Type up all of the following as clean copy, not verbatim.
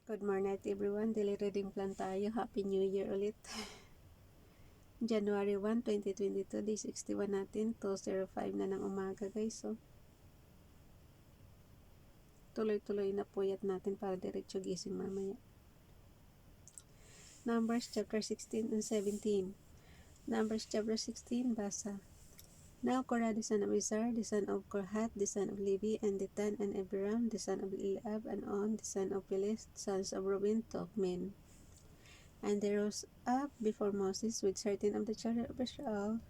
Good morning everyone. Daily reading plan tayo. Happy New Year ulit. January 1, 2022. Day 61 natin. 2:05 na ng umaga guys. So, tuloy-tuloy na puyat natin para diretso gising mamaya. Numbers chapter 16 and 17. Numbers chapter 16, basa. Now Korah the son of Izhar, the son of Korhat, the son of Levi, and Datan and Abiram, the son of Eliab, and On, the son of Peles, sons of Reuben, took men. And they rose up before Moses with certain of the children of Israel,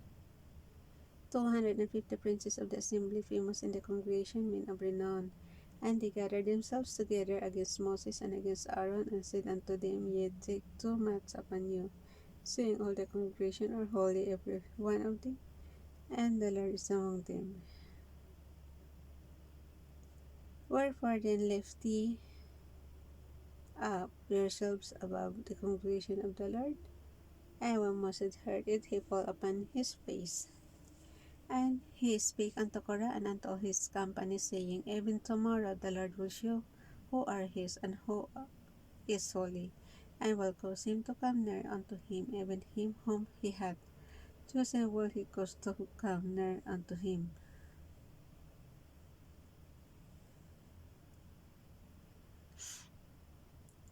250 princes of the assembly, famous in the congregation, men of renown. And they gathered themselves together against Moses and against Aaron, and said unto them, Ye take too much upon you, seeing all the congregation are holy, every one of them, and the Lord is among them. Wherefore then lift ye up yourselves above the congregation of the Lord. And when Moses heard it, he fell upon his face. And he spake unto Korah and unto all his company, saying, Even tomorrow the Lord will show who are his, and who is holy, and will cause him to come near unto him, even him whom he hath chosen will he cause to come near unto him.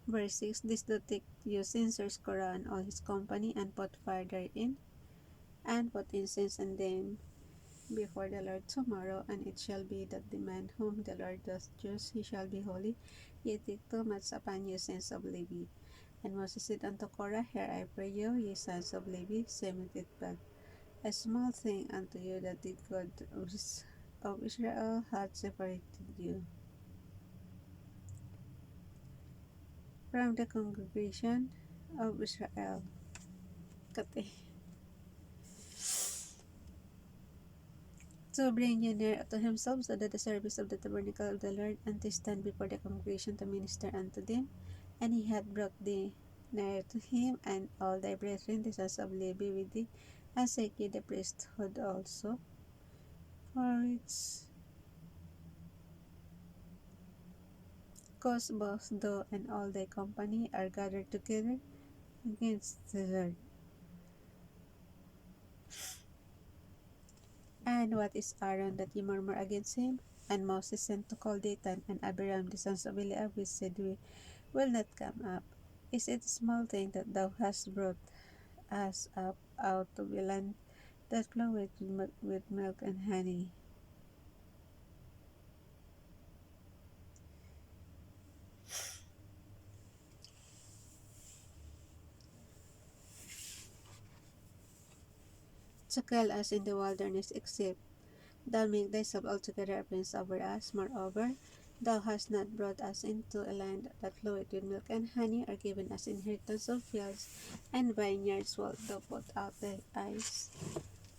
Verse 6. This do take you censers, Korah and all his company, and put fire therein, and put incense and them before the Lord tomorrow, and it shall be that the man whom the Lord doth choose, he shall be holy. Ye take too much upon you, sons of Levi. And Moses said unto Korah, Hear I pray you, ye sons of Levi, seemeth it but a small thing unto you that the God of Israel hath separated you from the congregation of Israel. Kate. To bring you near to himself, so that the service of the tabernacle of the Lord, and to stand before the congregation to minister unto them. And he had brought thee near to him, and all thy brethren, the sons of Levi, with thee, and sake ye the priesthood also, for its cause both thou and all thy company are gathered together against the Lord. And what is Aaron that ye murmur against him? And Moses sent to call Datan and Abiram, the sons of Eliab, which said, We will not come up. Is it a small thing that thou hast brought us up out of a land that floweth with milk and honey? To kill us in the wilderness, except thou make thyself altogether a prince over us. Moreover, thou hast not brought us into a land that floweth with milk and honey, or given us inheritance of fields and vineyards. Wilt thou put out the eyes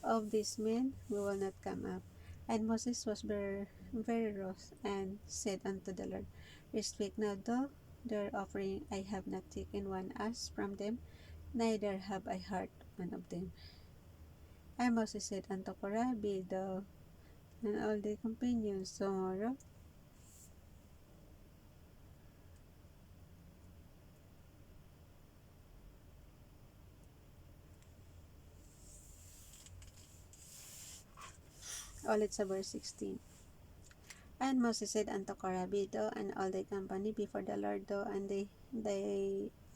of these men? We will not come up. And Moses was very wroth, and said unto the Lord, Respect not thou their offering. I have not taken one ass from them, neither have I hurt one of them. And Moses said unto Korah, Be thou and all thy companions tomorrow ulit sa verse 16. And Moses said unto Korah, Be thou and all thy company before the Lord, thou and they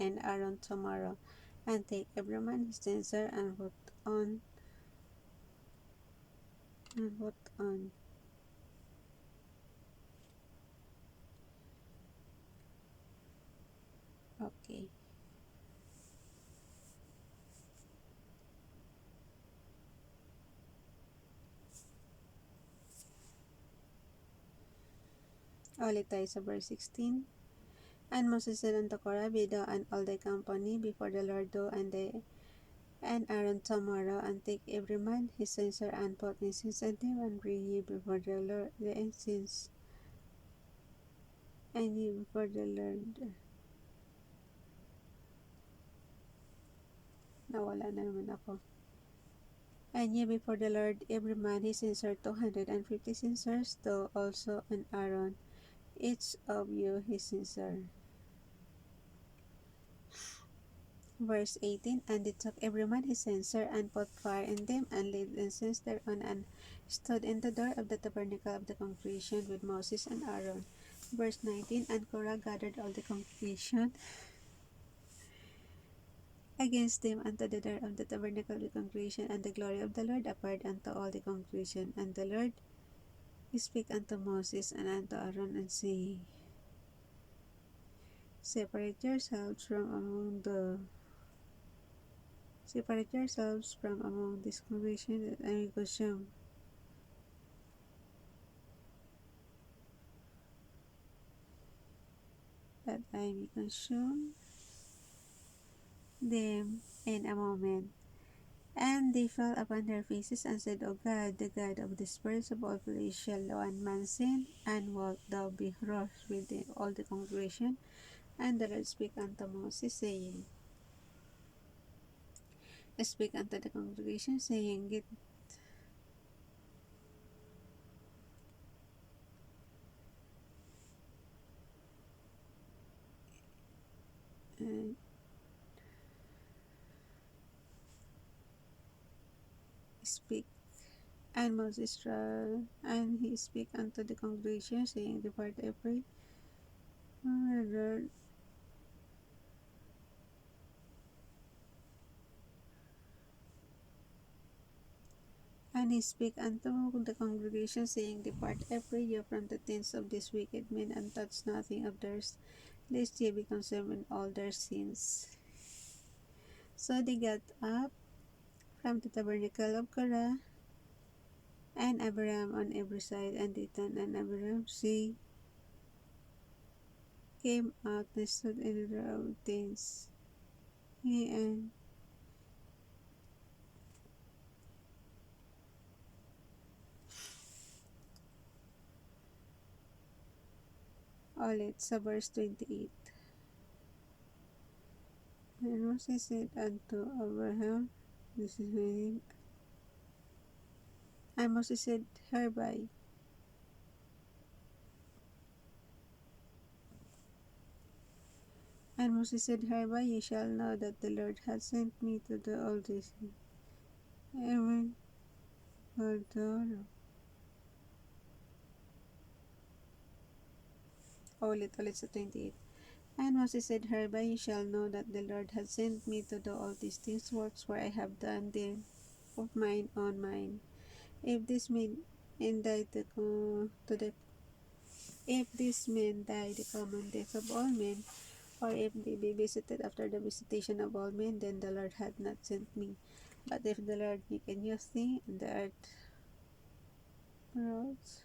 and Aaron tomorrow, and take every man his censer, and put on. Okay. Ulit tayo sa verse 16. And Moses said unto Korah, Be thou and all thy company before the Lord, thou and they and Aaron tomorrow, and take every man his censer, and put incense on him, and bring ye before the Lord the incense, and ye before the Lord. Nawala na naman ako. And ye before the Lord every man his censer, 250 censers, thou also and Aaron, each of you his censer. Verse 18, and they took every man his censer, and put fire in them, and laid incense thereon, and stood in the door of the tabernacle of the congregation with Moses and Aaron. Verse 19, and Korah gathered all the congregation against them unto the door of the tabernacle of the congregation, and the glory of the Lord appeared unto all the congregation. And the Lord spake unto Moses and unto Aaron, and saying, Separate yourselves from among this congregation, that I may consume them in a moment. And they fell upon their faces and said, O God, the God of the spirits of all flesh, shall one man sin, and wilt thou be wroth with all the congregation? And the Lord spake unto Moses, saying, Speak unto the congregation, saying, Get uh, speak. And Moses and he spake unto the congregation, saying, Depart every Lord. And he spake unto the congregation, saying, Depart every year from the tents of these wicked men, and touch nothing of theirs, lest ye be consumed in all their sins. So they got up from the tabernacle of Korah, and Abraham on every side, and Dathan and Abiram came out and stood in the door of tents. He and all it. So verse 28. And Moses said unto Abraham, This is my name. And Moses said, Hereby. And Moses said, Hereby ye shall know that the Lord hath sent me to do all this. Amen. All it sa 28. And Moses said, Hereby ye shall know that the Lord hath sent me to do all these things works where I have done them of mine own mind. If this men die if these men die the common death of all men, or if they be visited after the visitation of all men, then the Lord hath not sent me. But if the Lord make a new thing, and the earth rolls,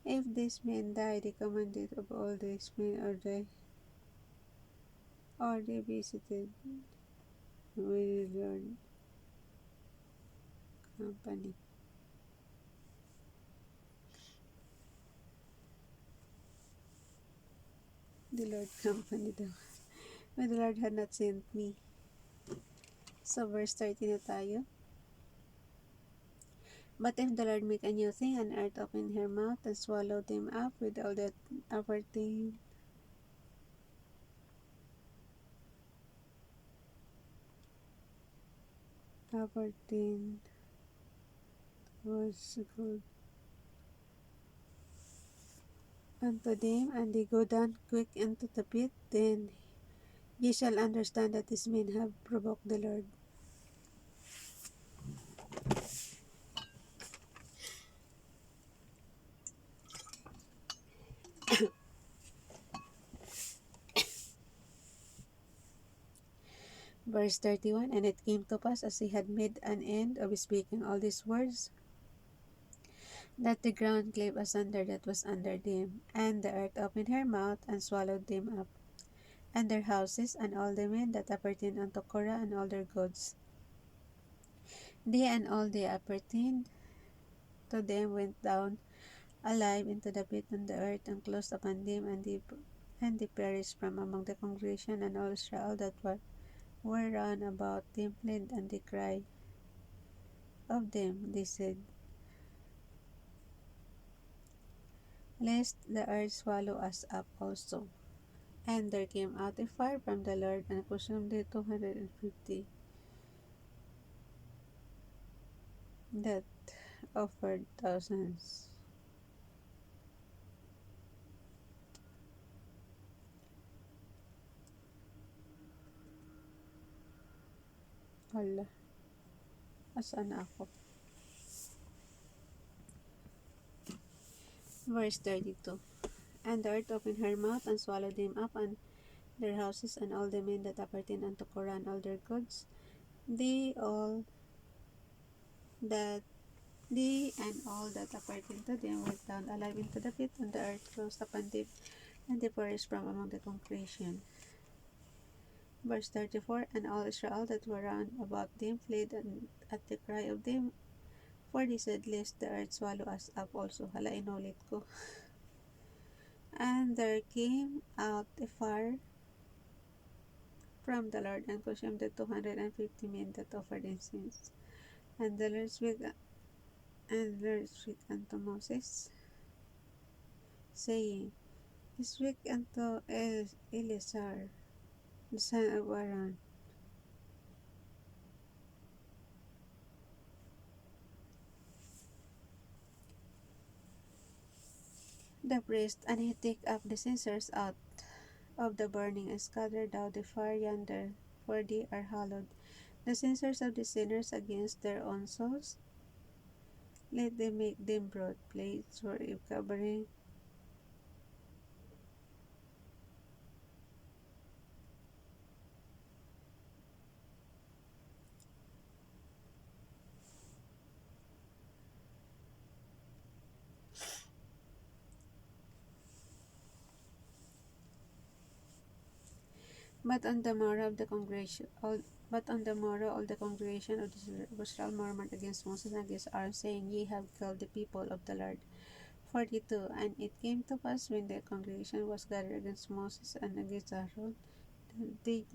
if these men die the common death of all these men, or they visited with the Lord company. The Lord company daw. But the Lord had not sent me. So verse 30 na tayo. But if the Lord make a new thing, and earth open her mouth, and swallow them up with all that appertain was good unto them, and they go down quick into the pit, then ye shall understand that these men have provoked the Lord. Verse 31, and it came to pass, as he had made an end of speaking all these words, that the ground clave asunder that was under them, and the earth opened her mouth, and swallowed them up, and their houses, and all the men that appertained unto Korah, and all their goods. They and all they appertained to them went down alive into the pit on the earth, and closed upon them, and they perished from among the congregation, and all Israel that were round about them fled, and they cried of them. They said, Lest the earth swallow us up also. And there came out a fire from the Lord and consumed the 250 that offered thousands. Hala, asan ako? Verse 32. And the earth opened her mouth and swallowed them up, and their houses, and all the men that appertain unto Korah, and all their goods. They that they and all that appertain to them went down alive into the pit, and the earth closed upon them, and they perished from among the congregation. Verse 34. And all Israel that were round about them fled at the cry of them, for they said, lest the earth swallow us up also. Hala, inulit ko. And there came out a fire from the Lord and consumed the 250 men that offered incense. And the Lord spake unto Moses, saying, Speak unto Eleazar, the son of Aaron, the priest, and he take up the censers out of the burning, and scatter thou the fire yonder, for they are hallowed. The censers of the sinners against their own souls, let them make them broad plates for a covering. But on the morrow of the congregation, but on the morrow all the congregation of Israel murmured against Moses and against Aaron, saying, Ye have killed the people of the Lord. 42. And it came to pass, when the congregation was gathered against Moses and against Aaron, they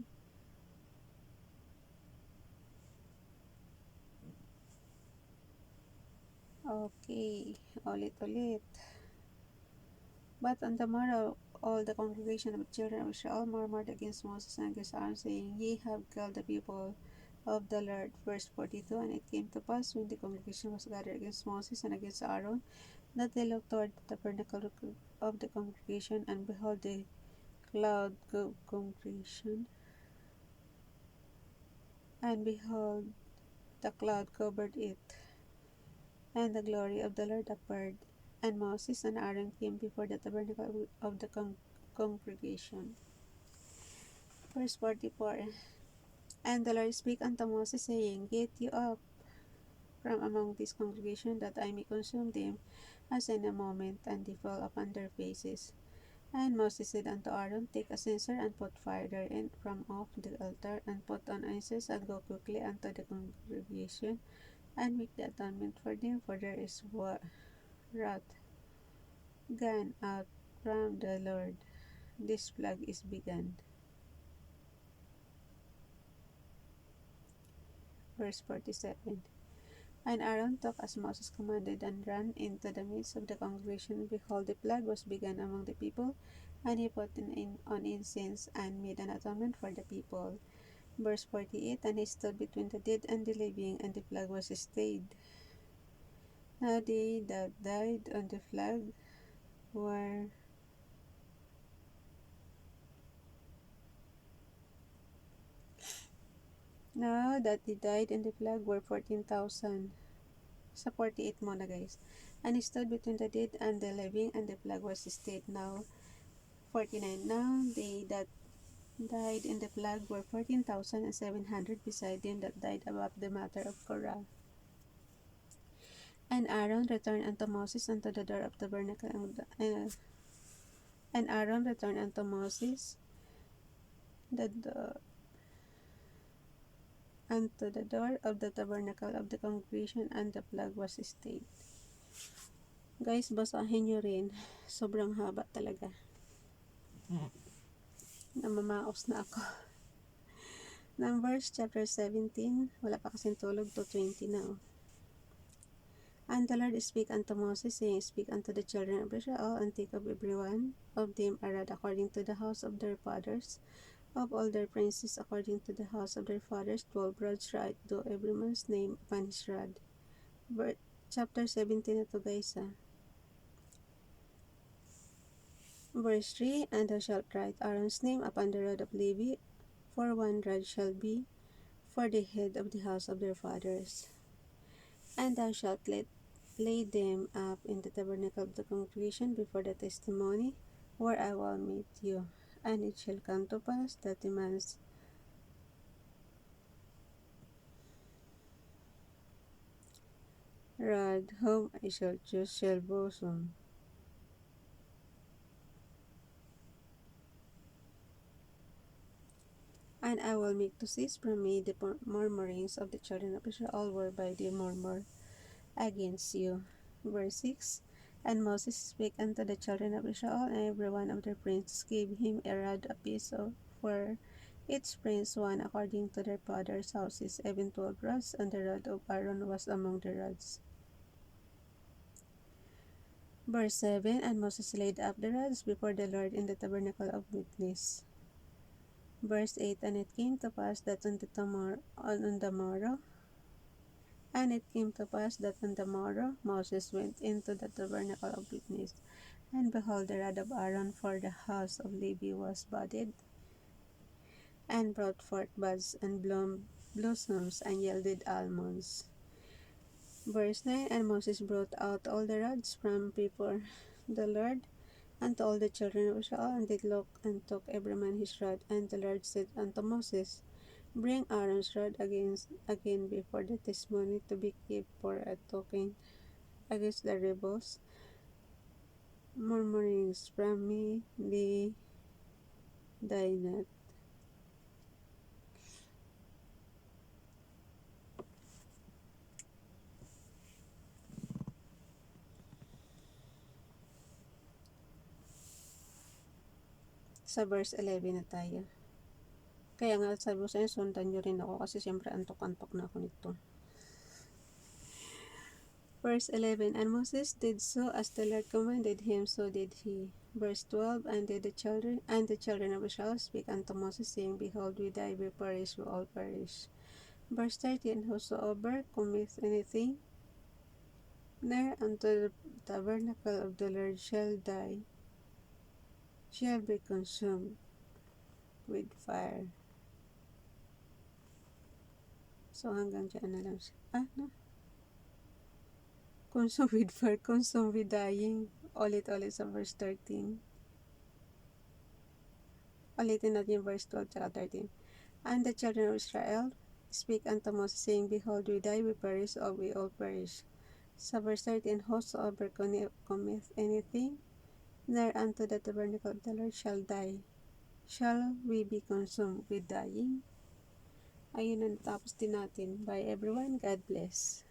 okay, ulit. But on the morrow all the congregation of the children of Israel murmured against Moses and against Aaron, saying, Ye have killed the people of the Lord. Verse 42. And it came to pass, when the congregation was gathered against Moses and against Aaron, that they looked toward the tabernacle of the congregation, and behold, the cloud congregation, and behold, the cloud covered it, and the glory of the Lord appeared. And Moses and Aaron came before the tabernacle of the congregation. Verse 44. And the Lord spake unto Moses, saying, Get you up from among this congregation, that I may consume them as in a moment. And they fell upon their faces. And Moses said unto Aaron, Take a censer, and put fire therein from off the altar, and put on incense, and go quickly unto the congregation, and make the atonement for them, for there is wrath gone out from the Lord. This plague is begun. Verse 47. And Aaron took as Moses commanded, and ran into the midst of the congregation. Behold, the plague was begun among the people, and he put on incense, and made an atonement for the people. Verse 48. And he stood between the dead and the living, and the plague was stayed. Now they that died on the plague were Now that they died in the plague were 14,000. Sa 48 muna guys. And he stood between the dead and the living, and the plague was stayed. Now 49. Now they that died in the plague were 14,700, beside them that died above the matter of Korah. And Aaron returned unto Moses unto the door of the tabernacle, and Aaron returned unto Moses unto the door of the tabernacle of the congregation, and the plague was stayed. Guys, basahin nyo rin. Sobrang haba talaga. Namamaos na ako. Numbers chapter 17. Wala pa kasing tulog to 20 na. And the Lord spake unto Moses, saying, Speak unto the children of Israel, and take of every one of them a rod according to the house of their fathers, of all their princes according to the house of their fathers, 12 rods write to every man's name upon his rod. Chapter 17 na to guys Verse 3, And thou shalt write Aaron's name upon the rod of Levi, for one rod shall be for the head of the house of their fathers. And thou shalt lay them up in the tabernacle of the congregation before the testimony, where I will meet you. And it shall come to pass that the man's rod whom I shall choose shall bosom. And I will make to cease from me the murmurings of the children of Israel, whereby they murmur against you. Verse 6, And Moses spake unto the children of Israel, and every one of their princes gave him a rod apiece for each prince one according to their fathers' houses, even 12 rods, and the rod of Aaron was among the rods. Verse 7, And Moses laid up the rods before the Lord in the tabernacle of witness. Verse 8, And it came to pass that on the morrow, and it came to pass that on the morrow Moses went into the tabernacle of witness, and behold, the rod of Aaron for the house of Levi was budded, and brought forth buds and blossoms, and yielded almonds. Verse 9, And Moses brought out all the rods from before the Lord unto all the children of Israel, and did look and took every man his rod. And the Lord said unto Moses, Bring Aaron's rod again before the testimony to be kept for a token against the rebels, murmurings from me, die not. Sa verse 11 na tayo. Kaya nga sabi ko sa inyo, sundan nyo rin ako kasi siyempre antok-antok na ako nito. Verse 11, And Moses did so as the Lord commanded him, so did he. Verse 12, And the children of Israel speak unto Moses, saying, Behold, we die, we perish, we all perish. Verse 13, Whosoever commits anything near unto the tabernacle of the Lord shall die, shall be consumed with fire. So hanggang dyan na lang siya. No? Consumed with fire, consumed with dying. Ulit-ulit sa verse 13. Ulitin natin yung verse 12 at 13. And the children of Israel speak unto Moses, saying, Behold, we die, we perish, or we all perish. Sa verse 13, Whosoever commits anything near unto the tabernacle of the Lord shall die. Shall we be consumed with dying? Ayun na, natapos din natin. Bye everyone. God bless.